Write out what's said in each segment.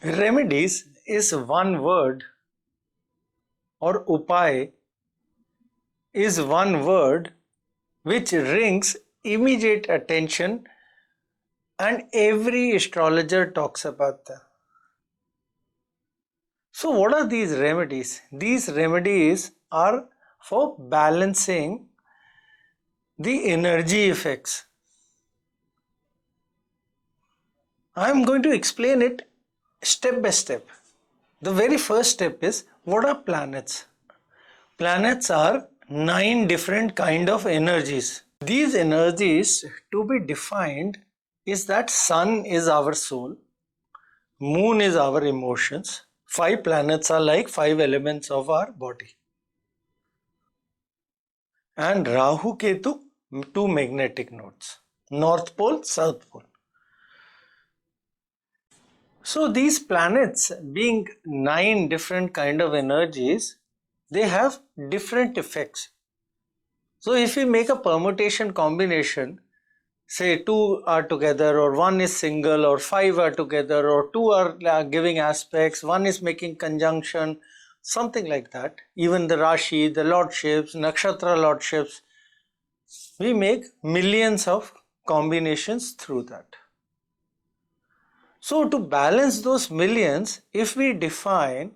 Remedies is one word, or upay is one word which rings immediate attention, and every astrologer talks about them. So what are these remedies? These remedies are for balancing the energy effects. I am going to explain it step by step. The very first step is, what are planets? Planets are 9 different kind of energies. These energies to be defined is that sun is our soul, moon is our emotions, 5 planets are like 5 elements of our body, and Rahu Ketu 2 magnetic nodes, North Pole, South Pole. So these planets being 9 different kind of energies, they have different effects. So if we make a permutation combination, say 2 are together, or 1 is single, or 5 are together, or 2 are giving aspects, 1 is making conjunction, something like that. Even the Rashi, the lordships, Nakshatra lordships, we make millions of combinations through that. So to balance those millions, if we define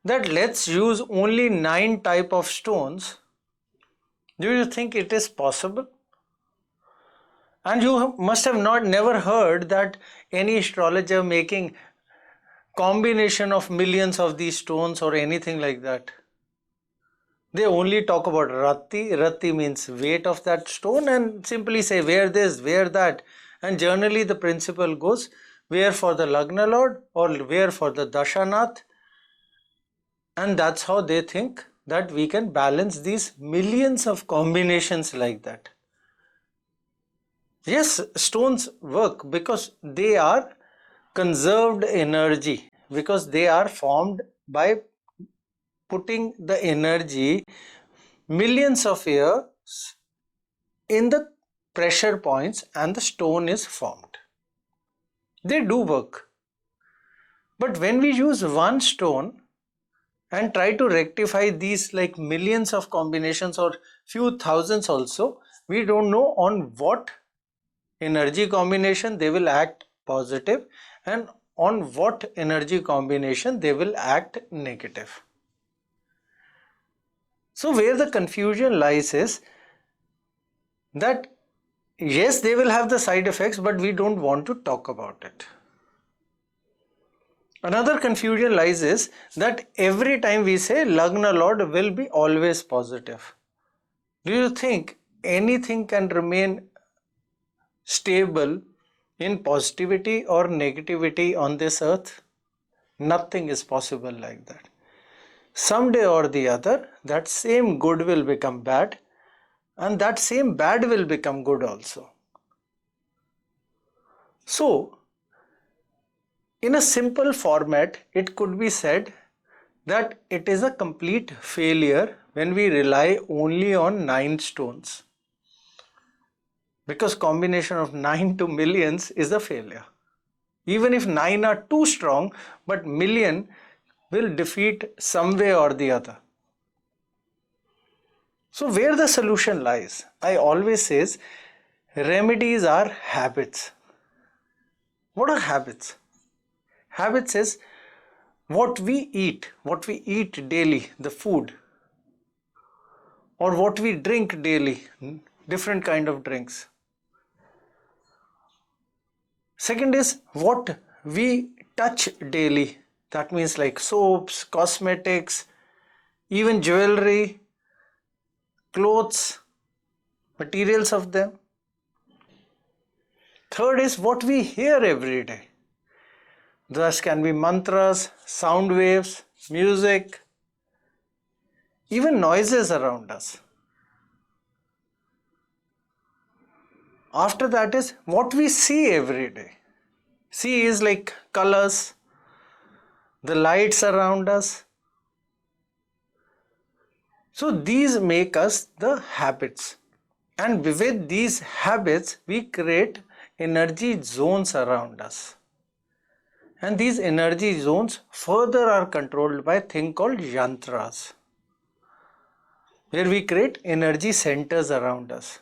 that let's use only 9 type of stones, do you think it is possible? And you must have never heard that any astrologer making combination of millions of these stones or anything like that. They only talk about rati. Rati means weight of that stone, and simply say wear this, wear that. And generally the principle goes, wear for the Lagna Lord or wear for the Dashanath. And that's how they think that we can balance these millions of combinations like that. Yes, stones work because they are conserved energy, because they are formed by putting the energy millions of years in the pressure points, and the stone is formed. They do work. But when we use one stone and try to rectify these like millions of combinations or few thousands also, we don't know on what energy combination they will act positive and on what energy combination they will act negative. So where the confusion lies is that yes, they will have the side effects, but we don't want to talk about it. Another confusion lies is that every time we say Lagna Lord will be always positive. Do you think anything can remain stable in positivity or negativity on this earth? Nothing is possible like that. Someday or the other, that same good will become bad, and that same bad will become good also. So, in a simple format, it could be said that it is a complete failure when we rely only on 9 stones. Because combination of 9 to millions is a failure. Even if 9 are too strong, but million will defeat some way or the other. So where the solution lies? I always says remedies are habits. What are habits? Habits is what we eat daily, the food, or what we drink daily, different kind of drinks. Second is what we touch daily. That means like soaps, cosmetics, even jewelry, clothes, materials of them. Third is what we hear every day. Thus can be mantras, sound waves, music, even noises around us. After that is what we see every day. See is like colors, the lights around us. So these make us the habits. And with these habits, we create energy zones around us. And these energy zones further are controlled by a thing called yantras, where we create energy centers around us.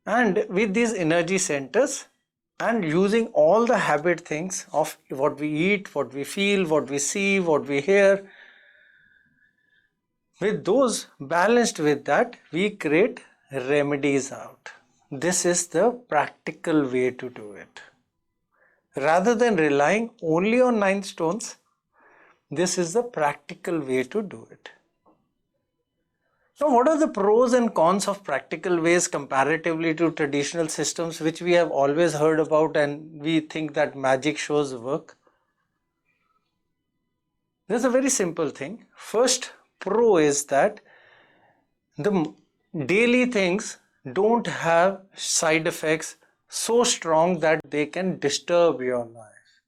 And with these energy centers and using all the habit things of what we eat, what we feel, what we see, what we hear, with those balanced with that, we create remedies out. This is the practical way to do it. Rather than relying only on 9 stones, this is the practical way to do it. Now, what are the pros and cons of practical ways comparatively to traditional systems which we have always heard about and we think that magic shows work? There's a very simple thing. First pro is that the daily things don't have side effects so strong that they can disturb your life.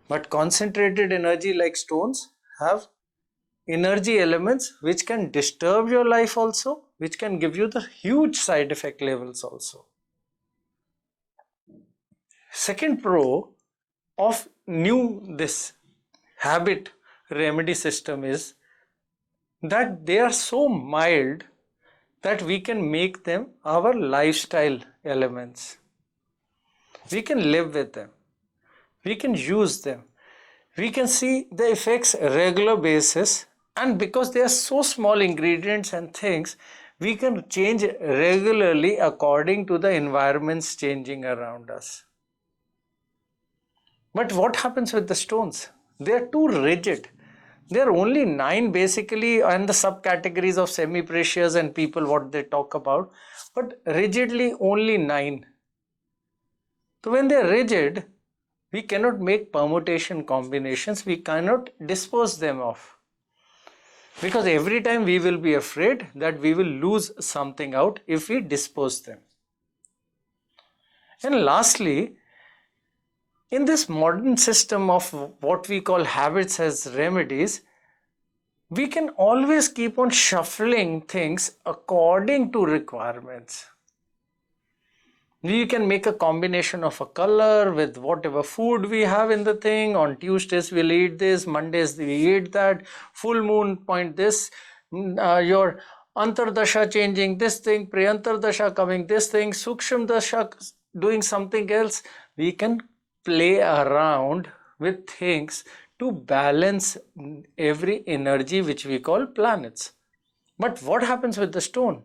But concentrated energy like stones have energy elements which can disturb your life also, which can give you the huge side effect levels also. Second pro of this habit remedy system is that they are so mild that we can make them our lifestyle elements. We can live with them. We can use them. We can see the effects regular basis, and because they are so small ingredients and things, we can change regularly according to the environments changing around us. But what happens with the stones? They are too rigid. There are only 9 basically, and the subcategories of semi-precious and people what they talk about, but rigidly only 9. So when they are rigid, we cannot make permutation combinations, we cannot dispose them of. Because every time we will be afraid that we will lose something out if we dispose them. And lastly, in this modern system of what we call habits as remedies, we can always keep on shuffling things according to requirements. We can make a combination of a color with whatever food we have in the thing. On Tuesdays we'll eat this, Mondays we eat that, full moon point this, your Antardasha changing this thing, Priyantardasha coming this thing, Suksham Dasha doing something else. We can play around with things to balance every energy which we call planets. But what happens with the stone?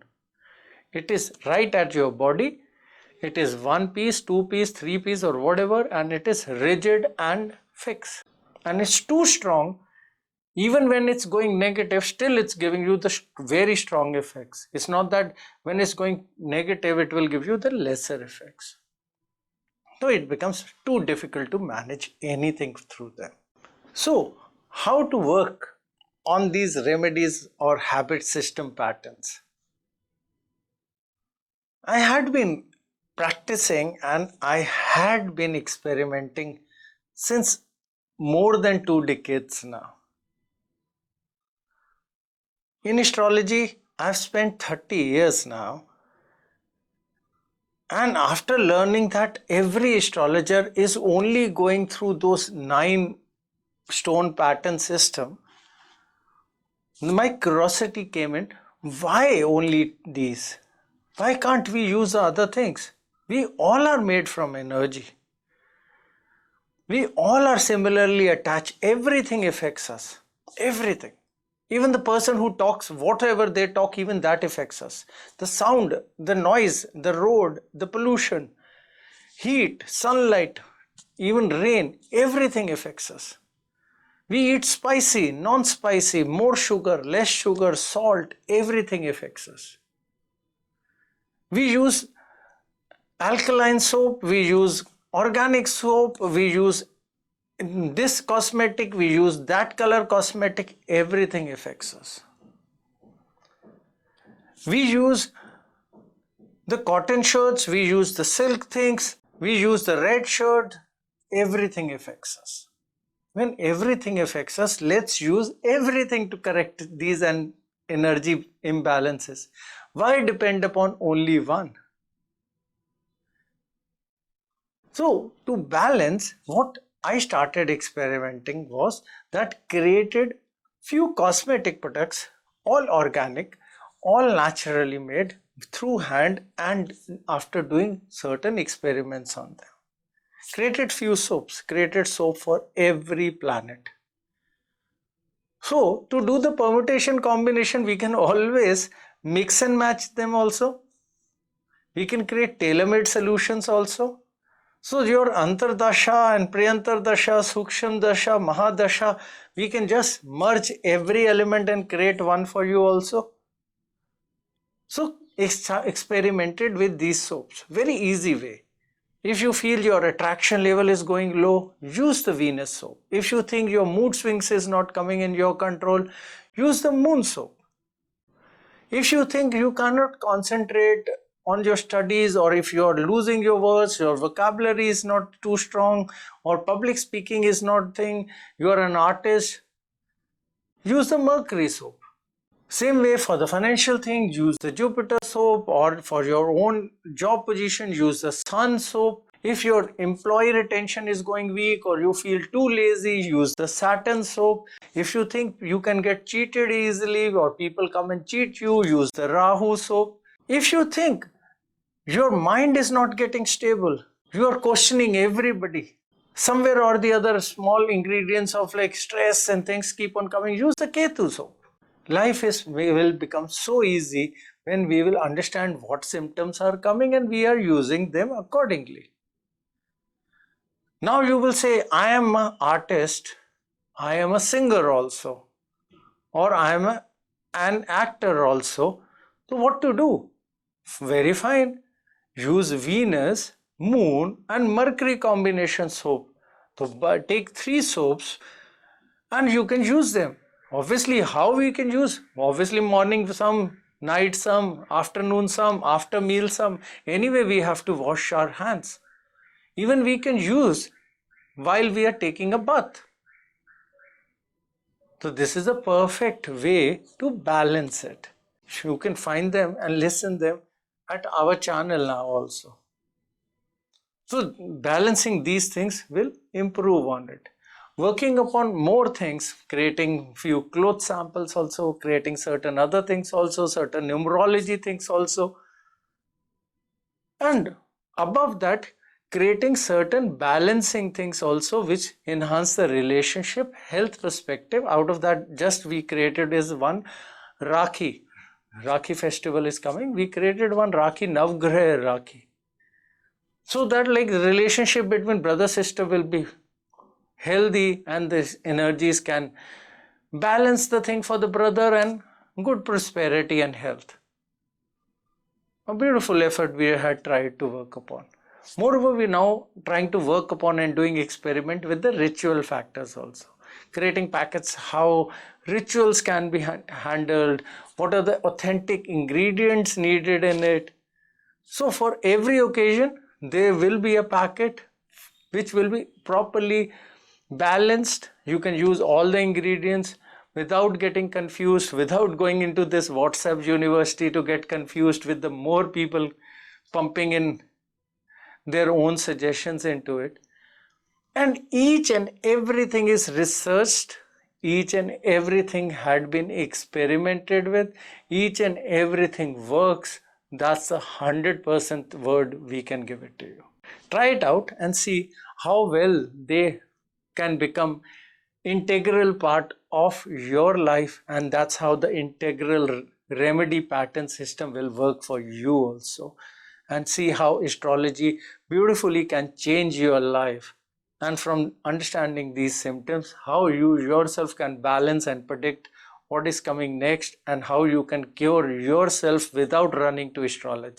It is right at your body. It is 1 piece, 2 piece, 3 piece or whatever, and it is rigid and fixed. And it's too strong. Even when it's going negative, still it's giving you the very strong effects. It's not that when it's going negative, it will give you the lesser effects. So it becomes too difficult to manage anything through them. So how to work on these remedies or habit system patterns? I had been practicing and I had been experimenting since more than 2 decades now. In astrology, I've spent 30 years now. And after learning that every astrologer is only going through those 9 stone pattern system, my curiosity came in, why only these? Why can't we use the other things? We all are made from energy. We all are similarly attached. Everything affects us. Everything. Even the person who talks, whatever they talk, even that affects us. The sound, the noise, the road, the pollution, heat, sunlight, even rain, everything affects us. We eat spicy, non-spicy, more sugar, less sugar, salt, everything affects us. We use alkaline soap, we use organic soap, we use this cosmetic, we use that color cosmetic, everything affects us. We use the cotton shirts, we use the silk things, we use the red shirt, everything affects us. When everything affects us, let's use everything to correct these and energy imbalances. Why depend upon only one? So to balance, what I started experimenting was that created few cosmetic products, all organic, all naturally made through hand, and after doing certain experiments on them. Created few soaps, created soap for every planet. So to do the permutation combination, we can always mix and match them also. We can create tailor-made solutions also. So your Antardasha and Priyantardasha, Suksham Dasha, Mahadasha, we can just merge every element and create one for you also. So experimented with these soaps. Very easy way. If you feel your attraction level is going low, use the Venus soap. If you think your mood swings is not coming in your control, use the Moon soap. If you think you cannot concentrate on your studies, or if you are losing your words, your vocabulary is not too strong, or public speaking is not thing, you are an artist, use the Mercury soap. Same way for the financial thing, use the Jupiter soap, or for your own job position, use the Sun soap. If your employee retention is going weak or you feel too lazy, use the Saturn soap. If you think you can get cheated easily or people come and cheat you, use the Rahu soap. If you think your mind is not getting stable, you are questioning everybody, somewhere or the other, small ingredients of like stress and things keep on coming, use the Ketu soap. Life will become so easy when we will understand what symptoms are coming and we are using them accordingly. Now you will say, I am an artist, I am a singer also, or I am an actor also. So what to do? Very fine. Use Venus, Moon and Mercury combination soap. So take 3 soaps and you can use them. Obviously, how we can use? Obviously, morning some, night some, afternoon some, after meal some. Anyway, we have to wash our hands. Even we can use while we are taking a bath. So this is a perfect way to balance it. You can find them and listen them at our channel now also. So balancing these things will improve on it. Working upon more things, creating few cloth samples also, creating certain other things also, certain numerology things also. And above that, creating certain balancing things also which enhance the relationship, health perspective. Out of that, just we created is one Rakhi. Rakhi festival is coming. We created one Rakhi, Navgrah Rakhi. So that like the relationship between brother sister will be healthy and these energies can balance the thing for the brother and good prosperity and health. A beautiful effort we had tried to work upon. Moreover, we are now trying to work upon and doing experiment with the ritual factors also. Creating packets, how rituals can be handled, what are the authentic ingredients needed in it. So for every occasion, there will be a packet which will be properly balanced. You can use all the ingredients without getting confused, without going into this WhatsApp university to get confused with the more people pumping in their own suggestions into it. And each and everything is researched, each and everything had been experimented with, each and everything works. That's 100% word we can give it to you. Try it out and see how well they can become integral part of your life, and that's how the integral remedy pattern system will work for you also. And see how astrology beautifully can change your life. And from understanding these symptoms, how you yourself can balance and predict what is coming next and how you can cure yourself without running to astrology.